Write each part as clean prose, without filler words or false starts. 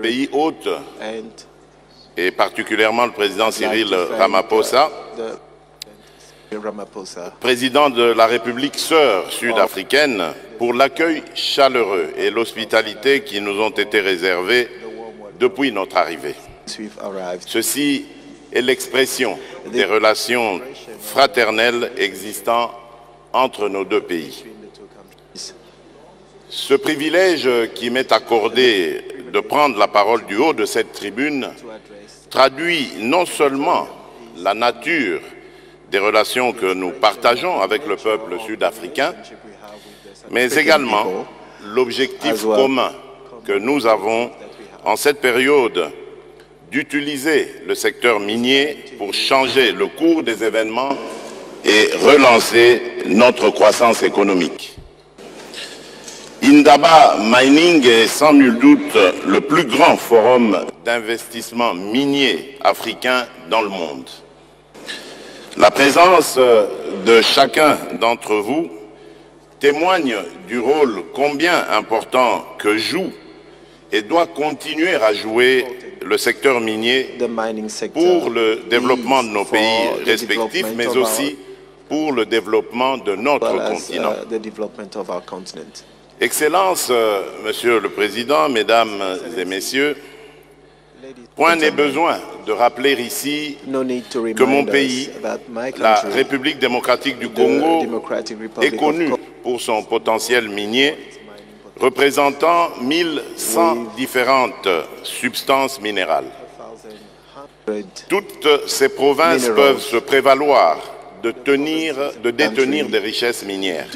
pays hôtes, et particulièrement le président Cyril Ramaphosa, président de la République sœur sud-africaine, pour l'accueil chaleureux et l'hospitalité qui nous ont été réservés depuis notre arrivée. Ceci est l'expression des relations fraternelles existant entre nos deux pays. Ce privilège qui m'est accordé de prendre la parole du haut de cette tribune traduit non seulement la nature des relations que nous partageons avec le peuple sud-africain, mais également l'objectif commun que nous avons en cette période d'utiliser le secteur minier pour changer le cours des événements et relancer notre croissance économique. Indaba Mining est sans nul doute le plus grand forum d'investissement minier africain dans le monde. La présence de chacun d'entre vous témoigne du rôle combien important que joue et doit continuer à jouer le secteur minier pour le développement de nos pays respectifs, mais aussi pour le développement de notre continent. Excellences, Monsieur le Président, Mesdames et Messieurs, point n'est besoin de rappeler ici que mon pays, la République démocratique du Congo, est connu pour son potentiel minier, représentant 1100 différentes substances minérales. Toutes ces provinces peuvent se prévaloir de détenir des richesses minières.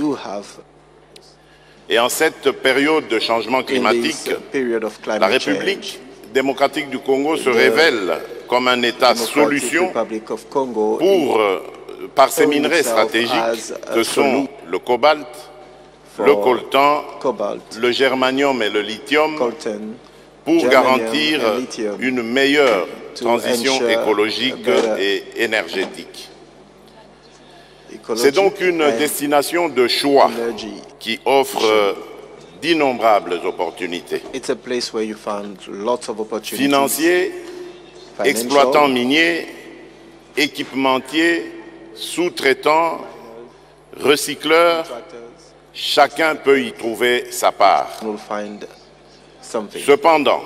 Et en cette période de changement climatique, la République démocratique du Congo se révèle comme un État solution par ses minerais stratégiques que sont le cobalt, le coltan, le germanium et le lithium, pour garantir une meilleure transition écologique et énergétique. C'est donc une destination de choix qui offre d'innombrables opportunités. Financiers, exploitants miniers, équipementiers, sous-traitants, recycleurs, chacun peut y trouver sa part. Cependant,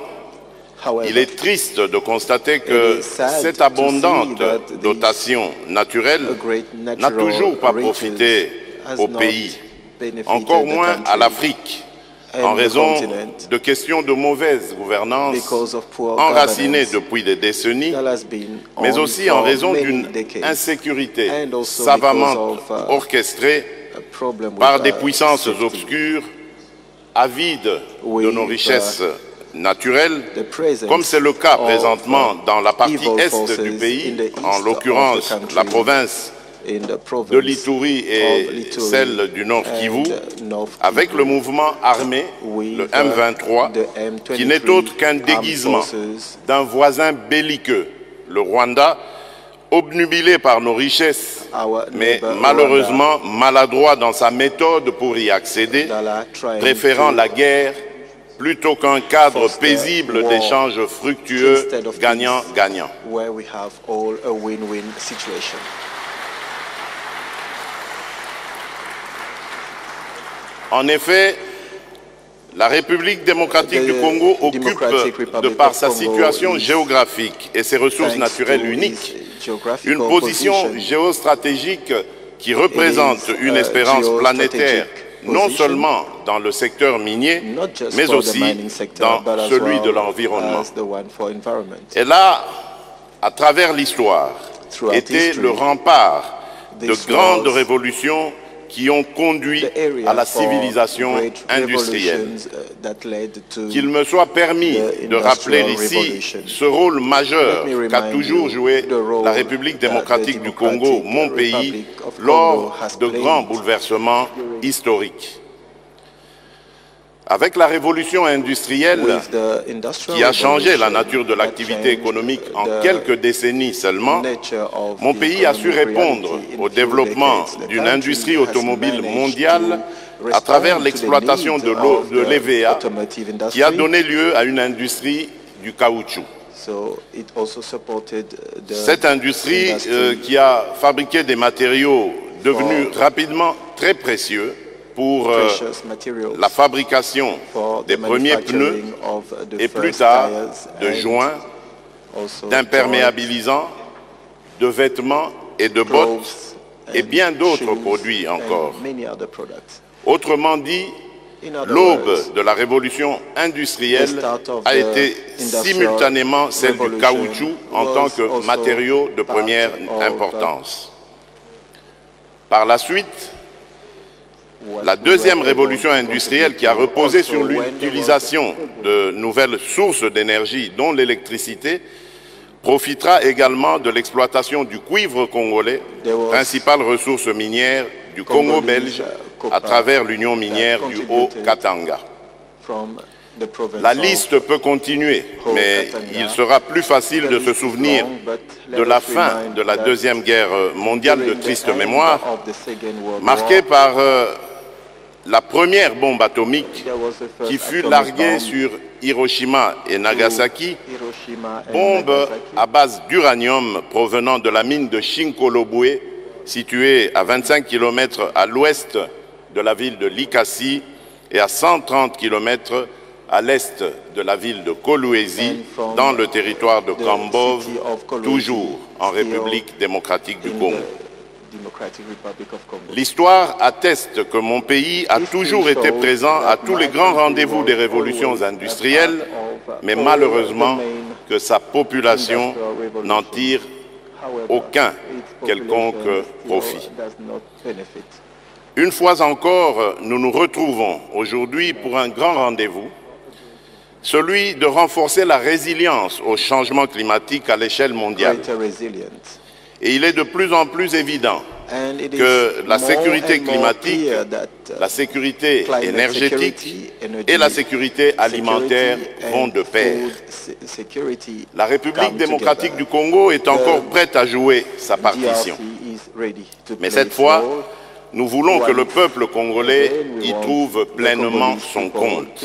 il est triste de constater que cette abondante dotation naturelle n'a toujours pas profité au pays, encore moins à l'Afrique, en raison de questions de mauvaise gouvernance enracinées depuis des décennies, mais aussi en raison d'une insécurité savamment orchestrée par des puissances obscures, avides de nos richesses naturelles, comme c'est le cas présentement dans la partie est du pays, en l'occurrence la province de l'Ituri et celle du Nord Kivu, avec le mouvement armé, le M23, qui n'est autre qu'un déguisement d'un voisin belliqueux, le Rwanda, obnubilé par nos richesses, mais malheureusement maladroit dans sa méthode pour y accéder, préférant la guerre plutôt qu'un cadre paisible d'échanges fructueux, gagnant-gagnant. En effet, la République démocratique du Congo occupe, de par sa situation géographique et ses ressources naturelles uniques, une position géostratégique qui représente une espérance planétaire, non seulement dans le secteur minier, mais aussi dans celui de l'environnement. Elle a, à travers l'histoire, été le rempart de grandes révolutions qui ont conduit à la civilisation industrielle. Qu'il me soit permis de rappeler ici ce rôle majeur qu'a toujours joué la République démocratique du Congo, mon pays, lors de grands bouleversements historiques. Avec la révolution industrielle qui a changé la nature de l'activité économique en quelques décennies seulement, mon pays a su répondre au développement d'une industrie automobile mondiale à travers l'exploitation de l'EVA qui a donné lieu à une industrie du caoutchouc. Cette industrie qui a fabriqué des matériaux devenus rapidement très précieux pour la fabrication des premiers pneus et plus tard de joints, d'imperméabilisants, de vêtements et de bottes et bien d'autres produits encore. Autrement dit, l'aube de la révolution industrielle a été simultanément celle du caoutchouc en tant que matériau de première importance. Par la suite, la deuxième révolution industrielle qui a reposé sur l'utilisation de nouvelles sources d'énergie, dont l'électricité, profitera également de l'exploitation du cuivre congolais, principale ressource minière du Congo belge, à travers l'union minière du Haut-Katanga. La liste peut continuer, mais il sera plus facile de se souvenir de la fin de la Deuxième Guerre mondiale de triste mémoire, marquée par la première bombe atomique qui fut larguée sur Hiroshima et Nagasaki, bombe à base d'uranium provenant de la mine de Shinkolobwe, située à 25 km à l'ouest de la ville de Likasi et à 130 km à l'est de la ville de Kolwezi, dans le territoire de Kambove, toujours en République démocratique du Congo. L'histoire atteste que mon pays a toujours été présent à tous les grands rendez-vous des révolutions industrielles, mais malheureusement que sa population n'en tire aucun quelconque profit. Une fois encore, nous nous retrouvons aujourd'hui pour un grand rendez-vous, celui de renforcer la résilience au changement climatique à l'échelle mondiale. Et il est de plus en plus évident que la sécurité climatique, la sécurité énergétique et la sécurité alimentaire vont de pair. La République démocratique du Congo est encore prête à jouer sa partition. Mais cette fois, nous voulons que le peuple congolais y trouve pleinement son compte.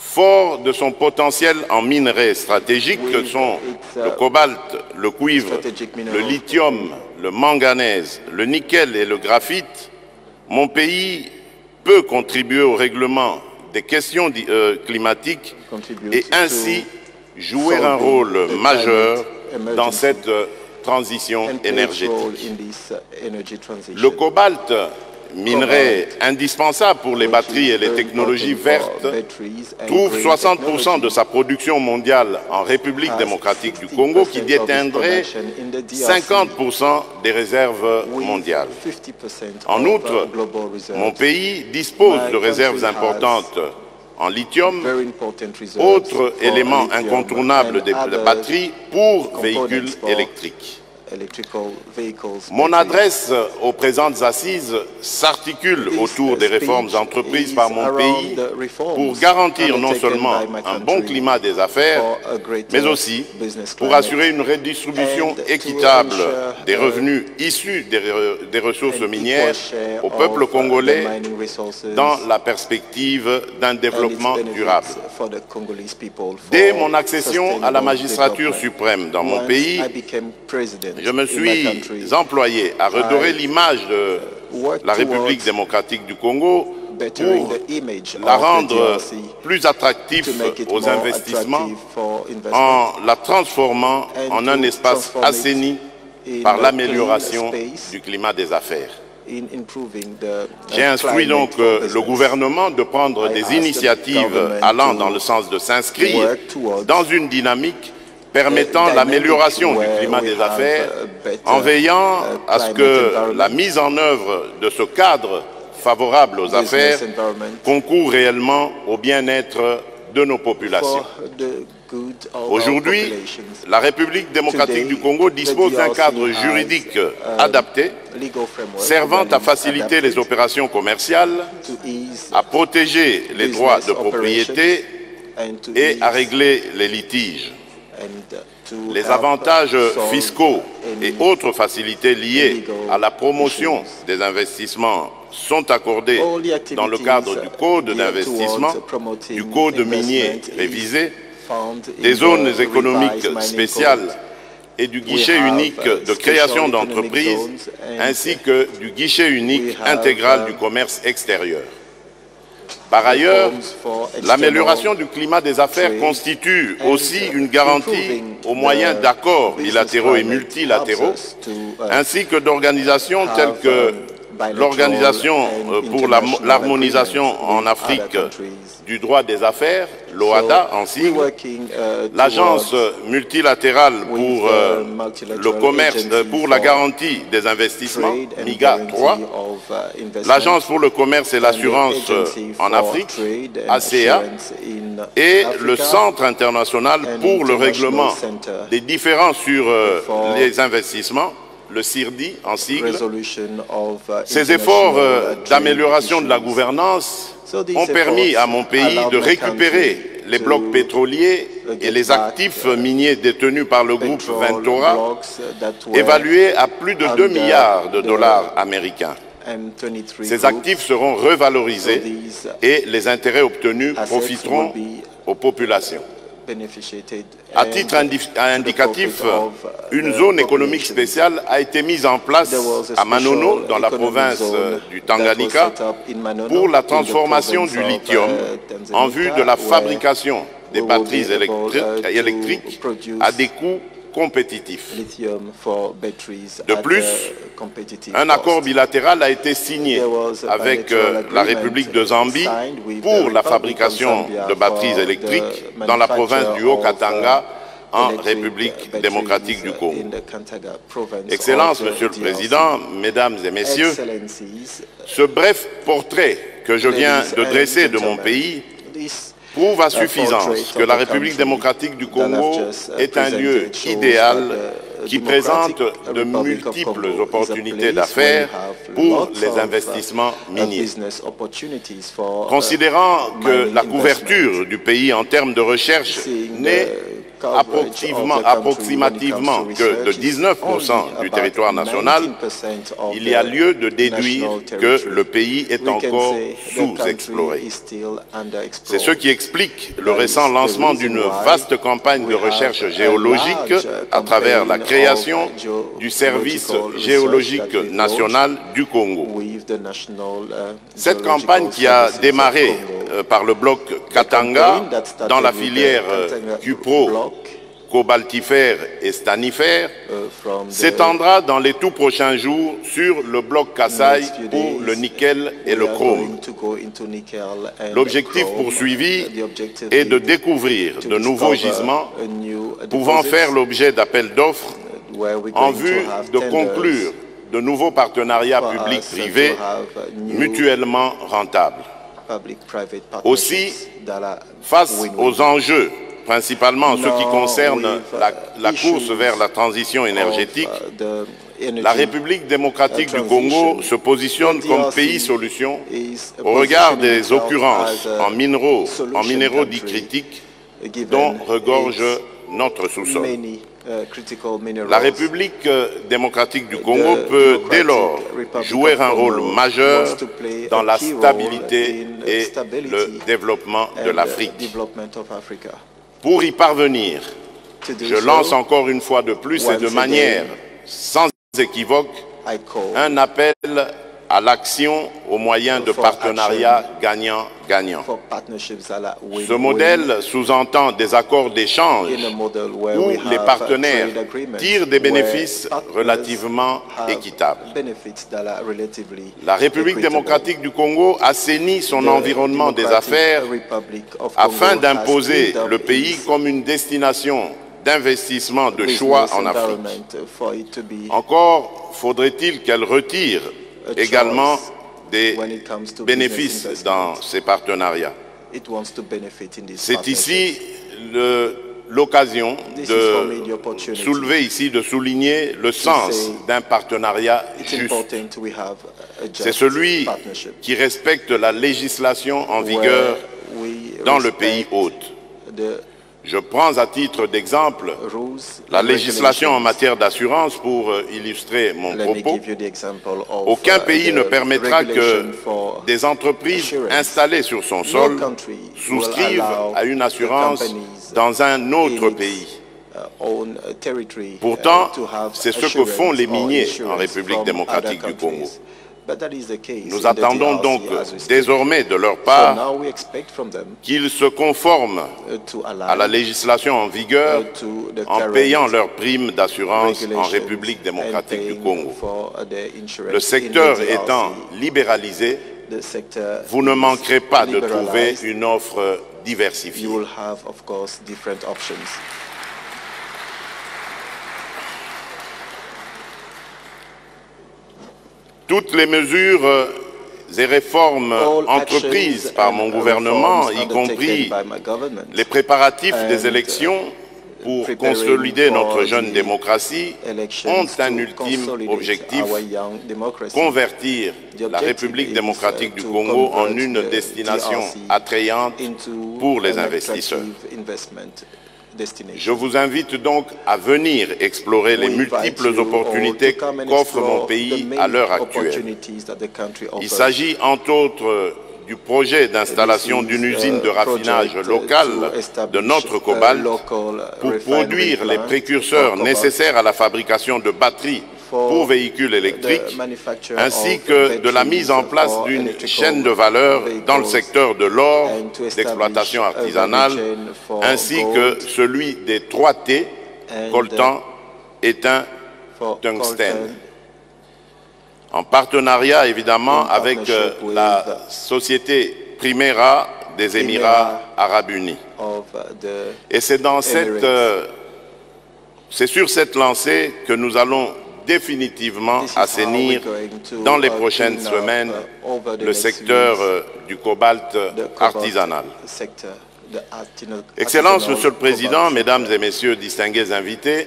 Fort de son potentiel en minerais stratégiques que sont le cobalt, le cuivre, le lithium, le manganèse, le nickel et le graphite, mon pays peut contribuer au règlement des questions climatiques et ainsi jouer un rôle majeur dans cette transition énergétique. Le cobalt, minerai indispensable pour les batteries et les technologies vertes, trouve 60% de sa production mondiale en République démocratique du Congo, qui déteindrait 50% des réserves mondiales. En outre, mon pays dispose de réserves importantes en lithium, autre élément incontournable des batteries pour véhicules électriques. Mon adresse aux présentes assises s'articule autour des réformes entreprises par mon pays pour garantir non seulement un bon climat des affaires, mais aussi pour assurer une redistribution équitable des revenus issus des ressources minières au peuple congolais dans la perspective d'un développement durable. Dès mon accession à la magistrature suprême dans mon pays, je me suis employé à redorer l'image de la République démocratique du Congo pour la rendre plus attractive aux investissements en la transformant en un espace assaini par l'amélioration du climat des affaires. J'ai instruit donc le gouvernement de prendre des initiatives allant dans le sens de s'inscrire dans une dynamique permettant l'amélioration du climat des affaires en veillant à ce que la mise en œuvre de ce cadre favorable aux affaires concourt réellement au bien-être de nos populations. Aujourd'hui, la République démocratique du Congo dispose d'un cadre juridique adapté, servant à faciliter les opérations commerciales, à protéger les droits de propriété et à régler les litiges. Les avantages fiscaux et autres facilités liées à la promotion des investissements sont accordés dans le cadre du Code d'investissement, du Code minier révisé, des zones économiques spéciales et du guichet unique de création d'entreprises, ainsi que du guichet unique intégral du commerce extérieur. Par ailleurs, l'amélioration du climat des affaires constitue aussi une garantie au moyen d'accords bilatéraux et multilatéraux, ainsi que d'organisations telles que l'Organisation pour l'harmonisation en Afrique du droit des affaires, l'OHADA en sigle, l'Agence multilatérale pour le commerce, pour la garantie des investissements, MIGA 3, l'Agence pour le commerce et l'assurance en Afrique, ACA, et le Centre international pour le règlement des différends sur les investissements, le CIRDI en sigle. Ces efforts d'amélioration de la gouvernance ont permis à mon pays de récupérer les blocs pétroliers et les actifs miniers détenus par le groupe Ventura, évalués à plus de 2 milliards de dollars américains. Ces actifs seront revalorisés et les intérêts obtenus profiteront aux populations. À titre indicatif, une zone économique spéciale a été mise en place à Manono, dans la province du Tanganyika, pour la transformation du lithium en vue de la fabrication des batteries électriques à des coûts compétitifs. De plus, un accord bilatéral a été signé avec la République de Zambie pour la fabrication de batteries électriques dans la province du Haut-Katanga en République démocratique du Congo. Excellences, Monsieur le Président, Mesdames et Messieurs, ce bref portrait que je viens de dresser de mon pays prouve à suffisance que la République démocratique du Congo est un lieu idéal qui présente de multiples opportunités d'affaires pour les investissements miniers. Considérant que la couverture du pays en termes de recherche n'est approximativement que de 19% du territoire national, il y a lieu de déduire que le pays est encore sous-exploré. C'est ce qui explique le récent lancement d'une vaste campagne de recherche géologique à travers la création du Service géologique national du Congo. Cette campagne qui a démarré par le bloc Katanga dans la filière cupro, cobaltifère et stanifère s'étendra dans les tout prochains jours sur le bloc Kasaï pour le nickel et le chrome. L'objectif poursuivi est de découvrir de nouveaux gisements pouvant faire l'objet d'appels d'offres en vue de conclure de nouveaux partenariats publics-privés mutuellement rentables. Aussi, face aux enjeux, principalement en ce qui concerne la course vers la transition énergétique, la République démocratique du Congo se positionne comme pays solution au regard des occurrences en minéraux dits critiques dont regorge notre sous-sol. La République démocratique du Congo peut dès lors jouer un rôle majeur dans la stabilité et le développement de l'Afrique. Pour y parvenir, je lance encore une fois de plus et de manière sans équivoque un appel à l'action au moyen de partenariats gagnant-gagnant. Ce modèle sous-entend des accords d'échange où les partenaires tirent des bénéfices relativement équitables. La République démocratique du Congo assainit son environnement des affaires afin d'imposer le pays comme une destination d'investissement de choix en Afrique. Encore faudrait-il qu'elle retire également des bénéfices dans ces partenariats. C'est ici l'occasion de soulever ici, de souligner le sens d'un partenariat juste. C'est celui qui respecte la législation en vigueur dans le pays hôte. Je prends à titre d'exemple la législation en matière d'assurance pour illustrer mon propos. Aucun pays ne permettra que des entreprises installées sur son sol souscrivent à une assurance dans un autre pays. Pourtant, c'est ce que font les miniers en République démocratique du Congo. Nous attendons donc désormais de leur part qu'ils se conforment à la législation en vigueur en payant leurs primes d'assurance en République démocratique du Congo. Le secteur étant libéralisé, vous ne manquerez pas de trouver une offre diversifiée. Toutes les mesures et réformes entreprises par mon gouvernement, y compris les préparatifs des élections pour consolider notre jeune démocratie, ont un ultime objectif: convertir la République démocratique du Congo en une destination attrayante pour les investisseurs. Je vous invite donc à venir explorer les multiples opportunités qu'offre mon pays à l'heure actuelle. Il s'agit entre autres du projet d'installation d'une usine de raffinage locale de notre cobalt pour produire les précurseurs nécessaires à la fabrication de batteries pour véhicules électriques, ainsi que de la mise en place d'une chaîne de valeur dans le secteur de l'or, d'exploitation artisanale, ainsi que celui des 3T, coltan, étain, tungstène. En partenariat évidemment avec la société Primera des Émirats Arabes Unis. Et c'est sur cette lancée que nous allons définitivement assainir dans les prochaines semaines le secteur du cobalt artisanal. Excellences, Monsieur le Président, Mesdames et Messieurs distingués invités,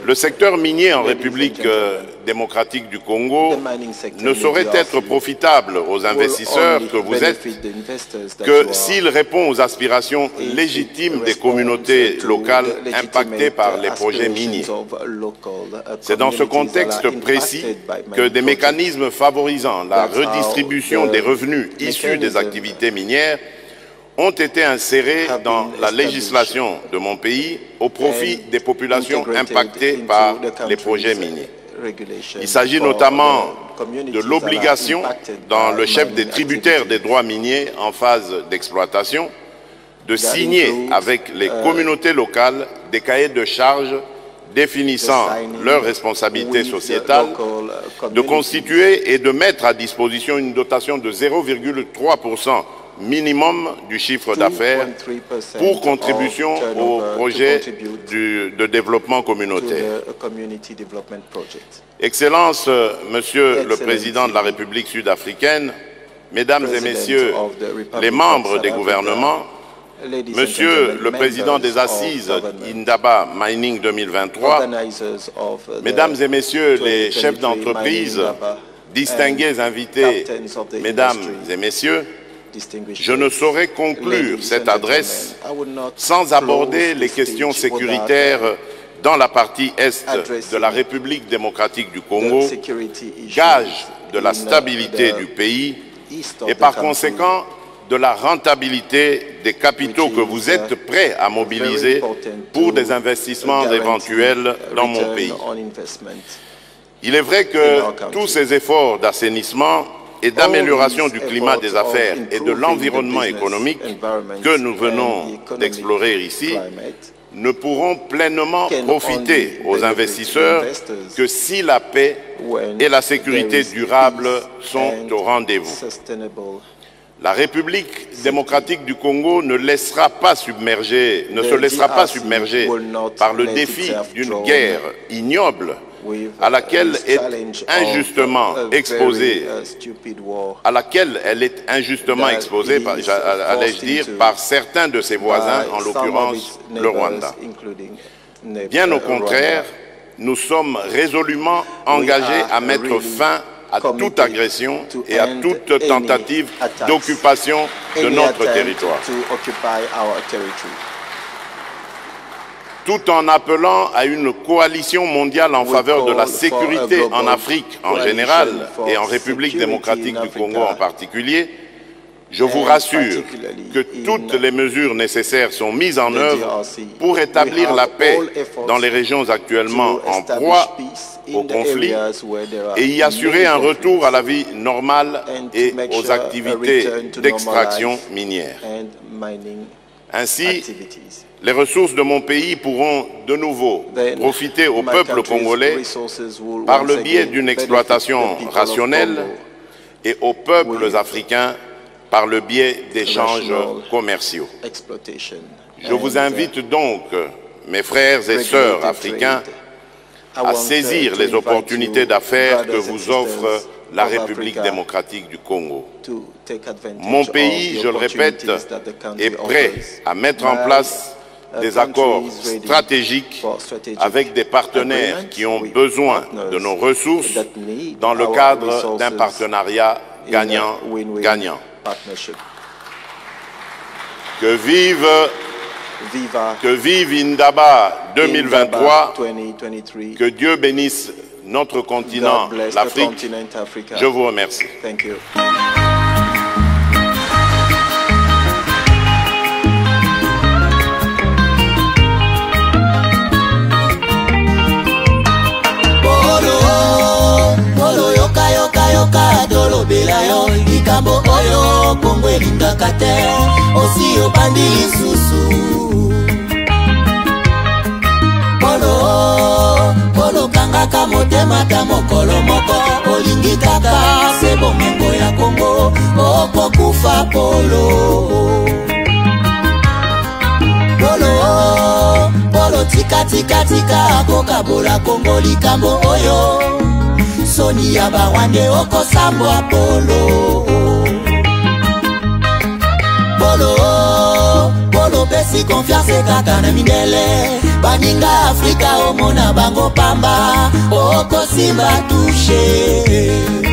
le secteur minier en République démocratique du Congo ne saurait être profitable aux investisseurs que vous êtes que s'il répond aux aspirations légitimes des communautés locales impactées par les projets miniers. C'est dans ce contexte précis que des mécanismes favorisant la redistribution des revenus issus des activités minières ont été insérés dans la législation de mon pays au profit des populations impactées par les projets miniers. Il s'agit notamment de l'obligation, dans le chef des tributaires des droits miniers en phase d'exploitation, de signer avec les communautés locales des cahiers de charges définissant leurs responsabilités sociétales, de constituer et de mettre à disposition une dotation de 0,3% minimum du chiffre d'affaires pour contribution au projet de développement communautaire. Excellences, Monsieur le Président de la République sud-africaine, Mesdames et Messieurs les membres des gouvernements, Monsieur le Président des Assises Indaba Mining 2023, Mesdames et Messieurs les chefs d'entreprise, distingués invités, Mesdames et Messieurs, je ne saurais conclure cette adresse sans aborder les questions sécuritaires dans la partie est de la République démocratique du Congo, gage de la stabilité du pays et par conséquent de la rentabilité des capitaux que vous êtes prêts à mobiliser pour des investissements éventuels dans mon pays. Il est vrai que tous ces efforts d'assainissement et d'amélioration du climat des affaires et de l'environnement économique que nous venons d'explorer ici ne pourront pleinement profiter aux investisseurs que si la paix et la sécurité durable sont au rendez-vous. La République démocratique du Congo ne se laissera pas submerger par le défi d'une guerre ignoble à laquelle elle est injustement exposée, allais-je dire, par certains de ses voisins, en l'occurrence le Rwanda. Bien au contraire, nous sommes résolument engagés à mettre fin à toute agression et à toute tentative d'occupation de notre territoire. tout en appelant à une coalition mondiale en faveur de la sécurité en Afrique en général et en République démocratique du Congo en particulier, je vous rassure que toutes les mesures nécessaires sont mises en œuvre pour établir la paix dans les régions actuellement en proie au conflit et y assurer un retour à la vie normale et aux activités d'extraction minière. Ainsi, les ressources de mon pays pourront de nouveau profiter au peuple congolais par le biais d'une exploitation rationnelle et aux peuples africains par le biais d'échanges commerciaux. Je vous invite donc, mes frères et sœurs africains, à saisir les opportunités d'affaires que vous offre la République démocratique du Congo. Mon pays, je le répète, est prêt à mettre en place des accords stratégiques avec des partenaires qui ont besoin de nos ressources dans le cadre d'un partenariat gagnant-gagnant. Que vive Indaba 2023, que Dieu bénisse notre continent, l'Afrique. Je vous remercie. Likambo oyo Kongo elingaka te osi obandi lisusu polo kangaka motema ta mokolo moko olingi kaka se bomengo ya Kongo okokufa polo tika akokabola Kongo likambo oyo soni ya bawande okosambwa polo pesi confiance kaka na mindele baninga Afrika omona bango pamba okosimba touche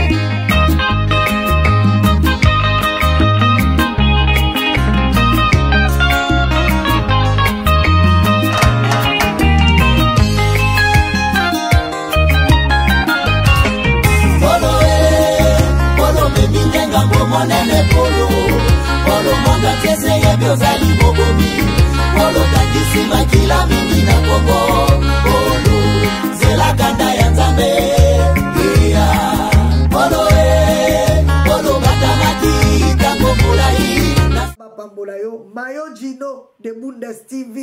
monene polo monga tiese ya biozali bobomi polo tangisi makila mingi na Kongo polo zela kanda ya Nzambe polo batamaki tango mulai bapambola yo Mayo Gino de Bundes TV